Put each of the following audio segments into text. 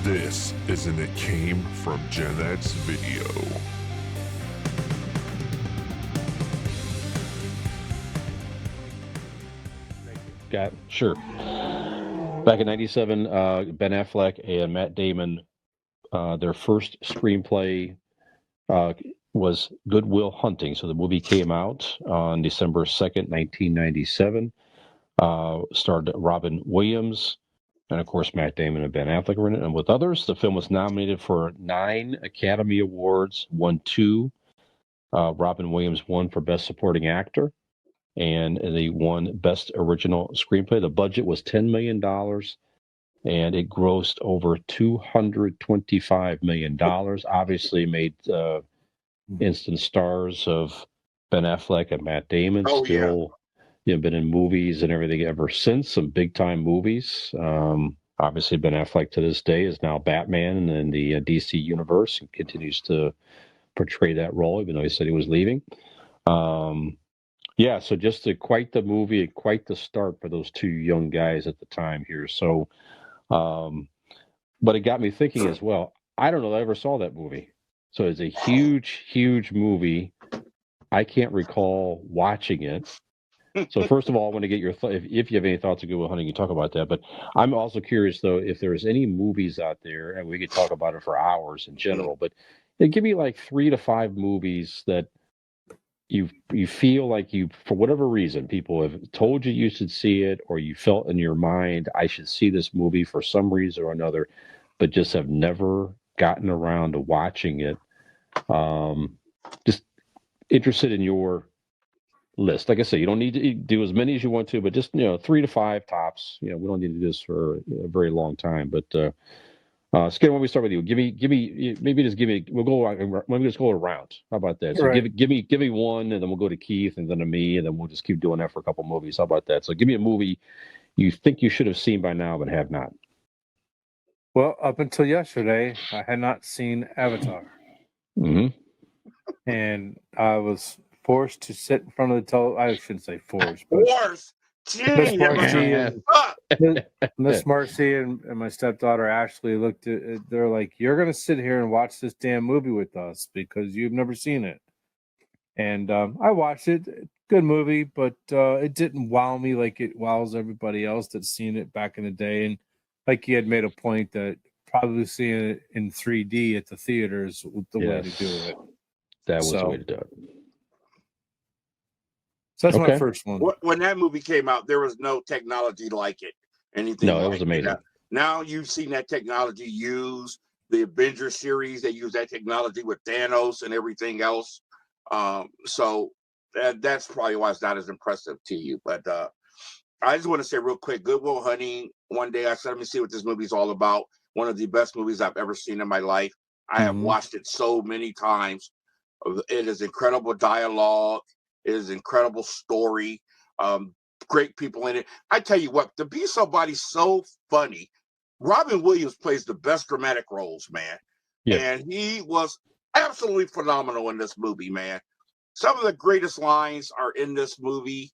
This is an It Came From Gen X video. Sure. Back in '97, Ben Affleck and Matt Damon, their first screenplay was Good Will Hunting. So the movie came out on December 2nd, 1997. Starred Robin Williams, and of course Matt Damon and Ben Affleck were in it, and with others. The film was nominated for 9 Academy Awards, won 2. Robin Williams won for Best Supporting Actor, and they won Best Original Screenplay. The budget was $10 million, and it grossed over $225 million. Obviously made instant stars of Ben Affleck and Matt Damon. Been in movies and everything ever since, some big-time movies. Obviously, Ben Affleck to this day is now Batman in the DC universe and continues to portray that role, even though he said he was leaving. So just quite the movie and quite the start for those two young guys at the time here. So, but it got me thinking as well. I don't know that I ever saw that movie. So it's a huge, huge movie. I can't recall watching it. So first of all, I want to get your if you have any thoughts of Good Will Hunting, you talk about that. But I'm also curious, though, if there's any movies out there, and we could talk about it for hours in general, but give me like 3 to 5 movies that you feel like you, for whatever reason, people have told you should see it, or you felt in your mind, I should see this movie for some reason or another, but just have never gotten around to watching it. Just interested in your list. Like I say, you don't need to do as many as you want to, but just 3 to 5 tops. We don't need to do this for a very long time. But Skinner, why don't we start with you? Give me. We'll go. Let me just go around. How about that? So right. give me one, and then we'll go to Keith, and then to me, and then we'll just keep doing that for a couple movies. How about that? So give me a movie you think you should have seen by now but have not. Well, up until yesterday, I had not seen Avatar, and I was forced to sit in front of the I shouldn't say forced, but Miss Marcy and my stepdaughter Ashley looked at it. They're like, "You're going to sit here and watch this damn movie with us because you've never seen it." And I watched it. Good movie, but it didn't wow me like it wows everybody else that's seen it back in the day. And like you had made a point that probably seeing it in 3D at the theater is the way to do it. That was the way to do it. So that's my first one. When that movie came out, there was no technology like it. Anything? No, it was amazing. Now you've seen that technology used. The Avengers series, they use that technology with Thanos and everything else. So that's probably why it's not as impressive to you. But I just want to say real quick, Good Will Hunting. One day I said, let me see what this movie's all about. One of the best movies I've ever seen in my life. I have watched it so many times. It is incredible dialogue. It is incredible story. Great people in it. I tell you what, to be somebody so funny, Robin Williams plays the best dramatic roles, man. Yeah. And he was absolutely phenomenal in this movie, man. Some of the greatest lines are in this movie.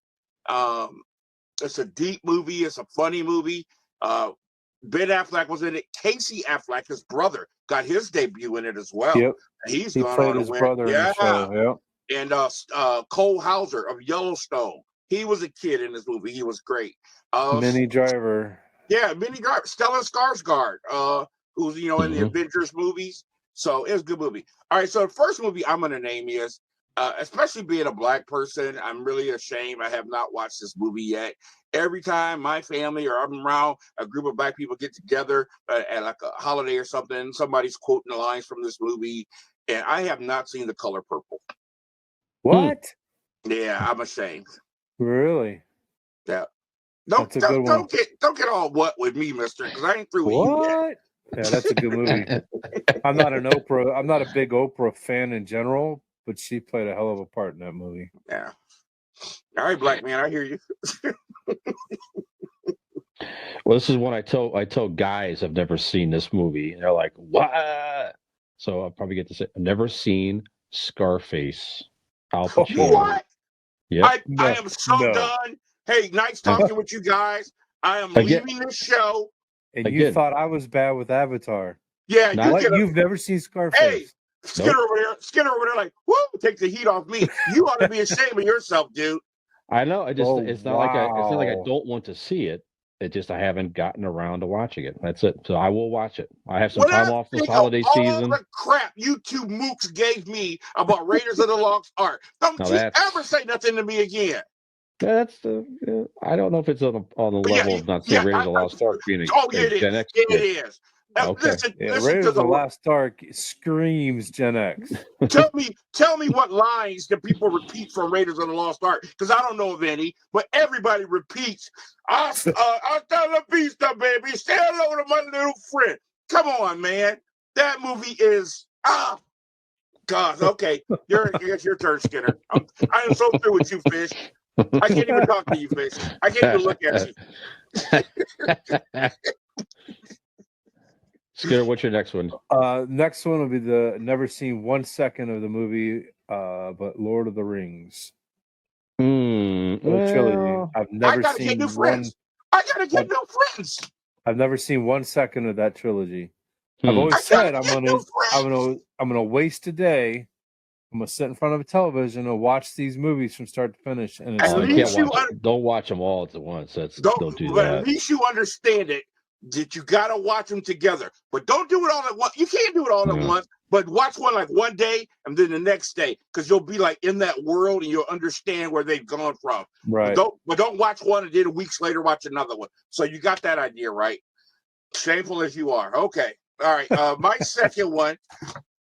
It's a deep movie. It's a funny movie. Ben Affleck was in it. Casey Affleck, his brother, got his debut in it as well. Yep. He played his brother in the show. Yep. And Cole Hauser of Yellowstone. He was a kid in this movie. He was great. Minnie Driver. Yeah, Minnie Driver. Stellan Skarsgård, who's, in the Avengers movies. So it was a good movie. All right, so the first movie I'm going to name is, especially being a Black person, I'm really ashamed I have not watched this movie yet. Every time my family or I'm around a group of Black people get together at like a holiday or something, somebody's quoting the lines from this movie, and I have not seen The Color Purple. What? Yeah, I'm ashamed. Really? Yeah. Don't get all what with me, mister, because I ain't through with you yet. Yeah, that's a good movie. I'm not a big Oprah fan in general, but she played a hell of a part in that movie. Yeah. All right, Black man, I hear you. Well, this is one I tell guys I've never seen this movie, and they're like, "What?" So I'll probably get to say, I've never seen Scarface. Al Pacino. What? Yeah. I am so done. Hey, nice talking with you guys. I am leaving this show. And you Again. thought I was bad with Avatar. Yeah, Not- What? You've never seen Scarface? Hey, Skinner over there, like, woo, take the heat off me. You ought to be ashamed of yourself, dude. I know. It's not like I wow. don't want to see it. It just I haven't gotten around to watching it. That's it. So I will watch it. I have some When time I off this think holiday of all season. the crap you two mooks gave me about Raiders of the Lost Ark, don't Now you that's- ever say nothing to me again. That's I don't know if it's on the level of not seeing Raiders of the Lost Ark being Oh, yeah, it is. Gen X. Yeah, it is. Okay. Listen Raiders to of the Lost Ark screams Gen X. tell me what lines that people repeat from Raiders of the Lost Ark, because I don't know of any, but everybody repeats, hasta la vista, baby. Say hello to my little friend. Come on, man. That movie is God. Okay, it's your turn, Skinner. I am so through with you, Fish. I can't even talk to you, Fish. I can't even look at you. Skinner, what's your next one? Next one will be the never seen 1 second of the movie, but Lord of the Rings. Trilogy. I've never I gotta seen get new one. friends. I gotta get new friends. I've never seen 1 second of that trilogy. Hmm. I've always I said gotta I'm get new gonna waste a day. I'm gonna sit in front of a television and watch these movies from start to finish. And it's At Oh, you least can't watch don't watch them all at once. Don't do but that. at least you understand it. That you gotta watch them together, but don't do it all at once. You can't do it all at once, but watch one like one day and then the next day, because you'll be like in that world and you'll understand where they've gone from. right. But don't watch one and then weeks later watch another one. So you got that idea right. Shameful as you are. Okay, all right. My second one,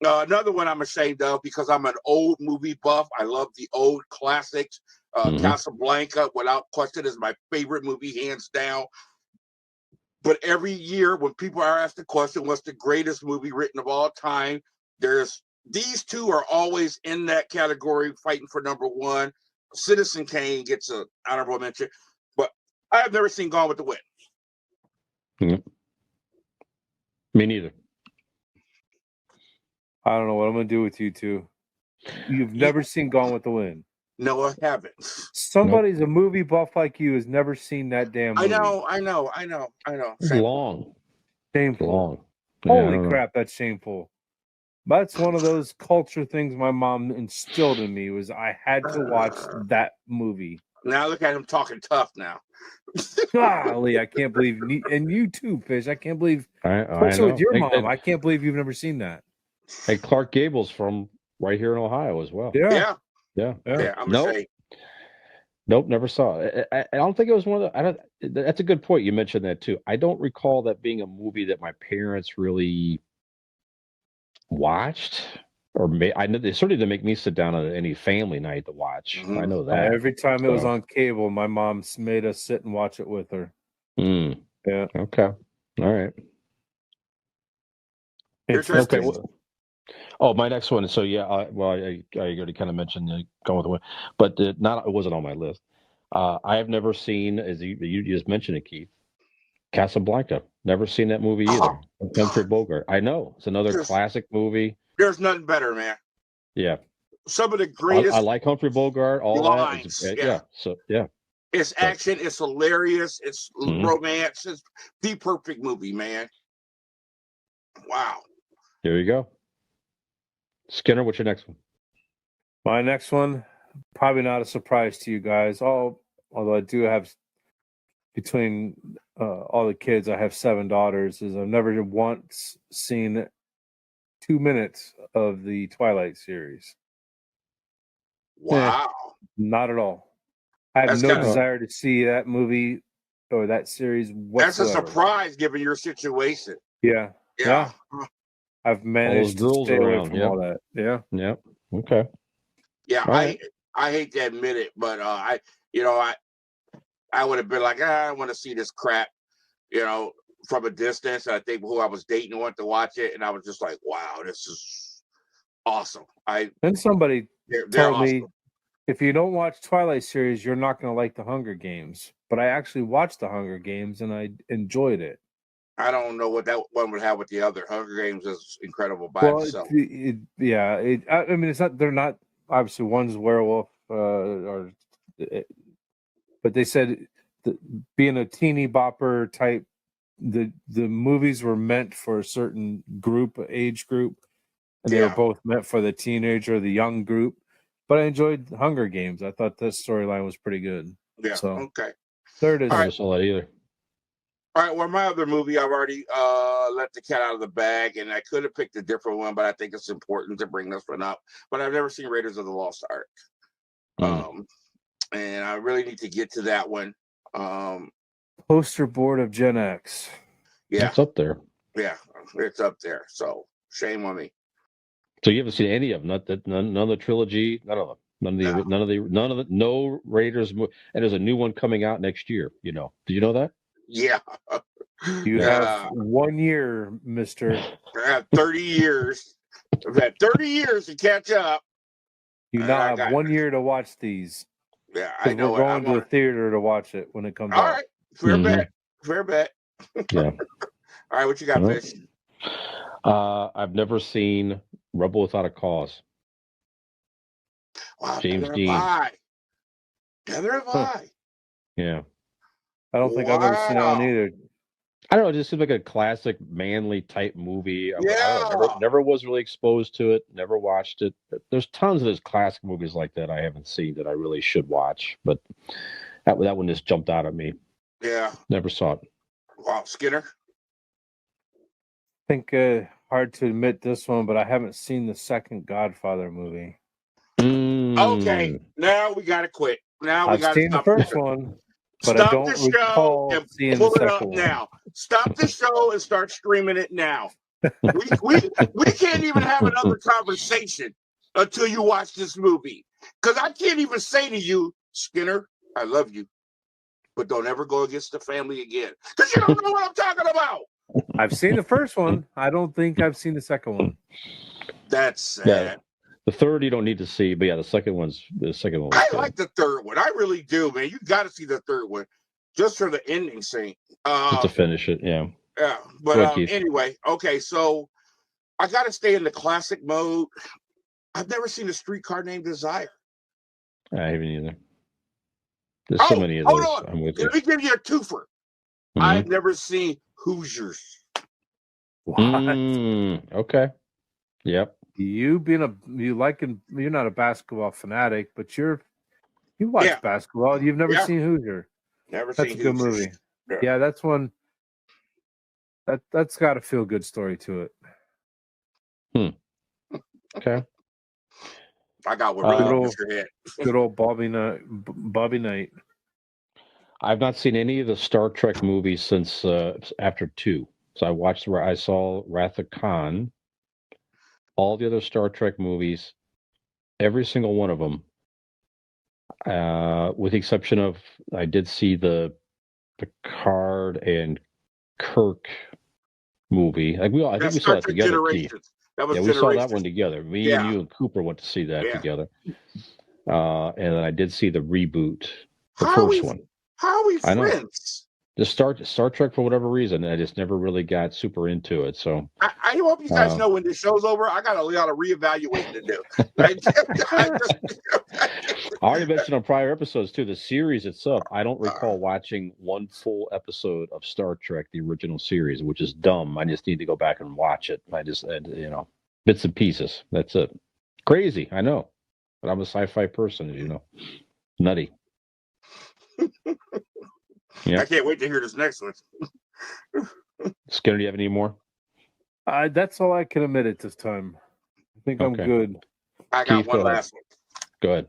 another one I'm ashamed of because I'm an old movie buff. I love the old classics. Casablanca, without question, is my favorite movie, hands down. But every year when people are asked the question, what's the greatest movie written of all time? These two are always in that category, fighting for number one. Citizen Kane gets an honorable mention, but I have never seen Gone with the Wind. Me neither. I don't know what I'm gonna do with you two. You've never seen Gone with the Wind. No, I haven't. Somebody's a movie buff like you has never seen that damn movie. I know. It's long. Shameful. Long. Holy crap, that's shameful. That's one of those culture things my mom instilled in me was I had to watch that movie. Now look at him talking tough now. Golly, I can't believe, and you too, Fish. I can't believe, I especially know. with your mom, I can't believe you've never seen that. Hey, Clark Gable's from right here in Ohio as well. Yeah. I'm saying. Nope, never saw it. I don't think it was one of the. That's a good point. You mentioned that too. I don't recall that being a movie that my parents really watched, or I know they certainly didn't make me sit down at any family night to watch. I know that. Every time it was on cable, my mom made us sit and watch it with her. Yeah. Okay. All right. Okay. My next one. So yeah, I already kind of mentioned Going with the Wind, but it wasn't on my list. I have never seen, as you just mentioned it, Keith, Casablanca. Never seen that movie either. Humphrey Bogart. I know it's another classic movie. There's nothing better, man. Yeah. Some of the greatest. I like Humphrey Bogart. All lines. that. So yeah. It's action. It's hilarious. It's romance. It's the perfect movie, man. Wow. There you go. Skinner, what's your next one? My next one, probably not a surprise to you guys. Although I do have, between all the kids, I have 7 daughters. Is I've never once seen 2 minutes of the Twilight series. Wow. Not at all. I have no desire to see that movie or that series whatsoever. That's a surprise given your situation. Yeah. I've managed to stay away from all that. Yeah. Yeah. Okay. Yeah, I hate to admit it, but I would have been like, I want to see this crap, from a distance. I think who I was dating wanted to watch it, and I was just like, wow, this is awesome. Then somebody told awesome. me, if you don't watch Twilight series, you're not going to like the Hunger Games. But I actually watched the Hunger Games, and I enjoyed it. I don't know what that one would have with the other. Hunger Games is incredible by itself. I mean, it's not. They're not obviously one's werewolf, but they said being a teeny bopper type the movies were meant for a certain age group, and they were both meant for the teenager, the young group. But I enjoyed Hunger Games. I thought this storyline was pretty good. Yeah. So Okay. there it is. I never saw that either. All right. Well, my other movie, I've already let the cat out of the bag, and I could have picked a different one, but I think it's important to bring this one up. But I've never seen Raiders of the Lost Ark, and I really need to get to that one. Poster board of Gen X. Yeah, It's up there. Yeah, it's up there. So shame on me. So you haven't seen any of them? None of the trilogy? None of them. None of the no Raiders. And there's a new one coming out next year. You know? Do you know that? Yeah. You have 1 year, Mister. I have 30 years. I've had 30 years to catch up. You now have 1 year to watch these. Yeah, I know. We're going to the theater to watch it when it comes out. All right, fair bet. Fair bet. Yeah. All right, what you got, Fish? I've never seen Rebel Without a Cause. Wow, James Dean. Neither have I. Yeah. I don't think I've ever seen that one either. I don't know. It just seems like a classic manly type movie. Yeah. I don't know, never was really exposed to it. Never watched it. There's tons of those classic movies like that I haven't seen that I really should watch. But that one just jumped out at me. Yeah. Never saw it. Wow, Skinner. I think hard to admit this one, but I haven't seen the second Godfather movie. Okay, now we got to quit. Now we got to stop. I've seen the first one, but stop I don't the show recall and seeing pull the it up second one. now. Stop the show and start streaming it now. We can't even have another conversation until you watch this movie. Because I can't even say to you, Skinner, I love you, but don't ever go against the family again. Because you don't know what I'm talking about. I've seen the first one. I don't think I've seen the second one. That's sad. Yeah. The third you don't need to see, but yeah, the second one. I like the third one. I really do, man. You got to see the third one just for the ending scene. Just to finish it, yeah. Yeah, but anyway, okay. So I got to stay in the classic mode. I've never seen a Streetcar Named Desire. I haven't either. There's so many of those. Hold on. Let me give you a twofer. I've never seen Hoosiers. Okay. Yep. You're not a basketball fanatic, but you watch basketball. You've never seen Hoosier. Never That's seen a good Hoosiers. movie. Yeah, that's one. That's got a feel good story to it. Okay. I got one really off your head. Good old Bobby Knight. I've not seen any of the Star Trek movies since after 2. So I saw Wrath of Khan. All the other Star Trek movies, every single one of them, with the exception of I did see the Picard and Kirk movie. I think we saw that together. We saw that one together. Me and you and Cooper went to see that together. And then I did see the reboot, the first one. How are we friends? Just Star Trek for whatever reason, I just never really got super into it. So I hope you guys know when this show's over, I got a lot of reevaluating to do. I already mentioned on prior episodes too. The series itself, I don't recall watching one full episode of Star Trek, the original series, which is dumb. I just need to go back and watch it. Bits and pieces. That's it. Crazy, I know, but I'm a sci-fi person, as you know. Nutty. I can't wait to hear this next one. Skinner, do you have any more? That's all I can admit at this time. I think I'm good. I got one last one. Go ahead.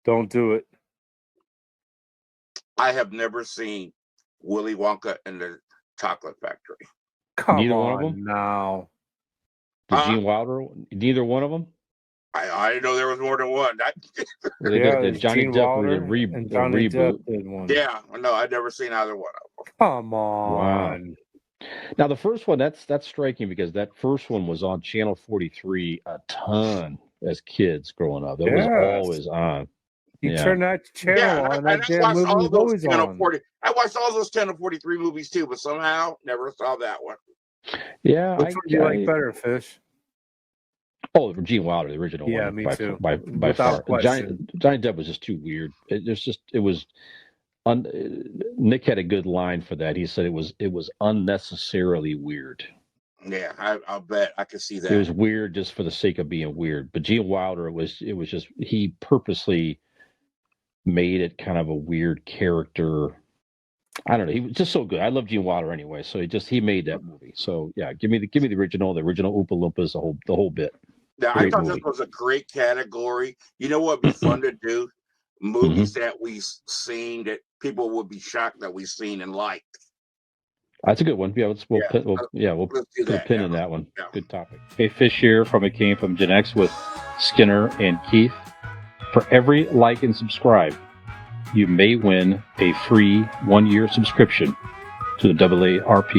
Don't do it. I have never seen Willy Wonka and the Chocolate Factory. Neither one of them? No. Gene Wilder? Neither one of them? I didn't know there was more than one. Johnny Depp reboot. Did one. Yeah, no, I've never seen either one of them. Come on. Wow. Now the first one, that's striking because that first one was on Channel 43 a ton as kids growing up. It was always on. You turn that channel on, that damn movie was always on. I watched all those Channel 43 movies too, but somehow never saw that one. Yeah. Which one do you like better, Fish? Oh, Gene Wilder, the original one. Yeah, me too. By far. Johnny Depp was just too weird. It was Nick had a good line for that. He said it was unnecessarily weird. Yeah, I'll bet I can see that. It was weird just for the sake of being weird. But Gene Wilder, it was just he purposely made it kind of a weird character. I don't know. He was just so good. I love Gene Wilder anyway, so he made that movie. So yeah, give me the original Oompa Loompas, the whole bit. Now, I Great thought movie. this was a great category. You know what would be fun to do? Movies that we've seen that people would be shocked that we've seen and liked. That's a good one. Yeah, we'll let's do put a that. pin in that one. Yeah. Good topic. Hey, Fish here from It Came From Gen X with Skinner and Keith. For every like and subscribe, you may win a free 1-year subscription to the AARP.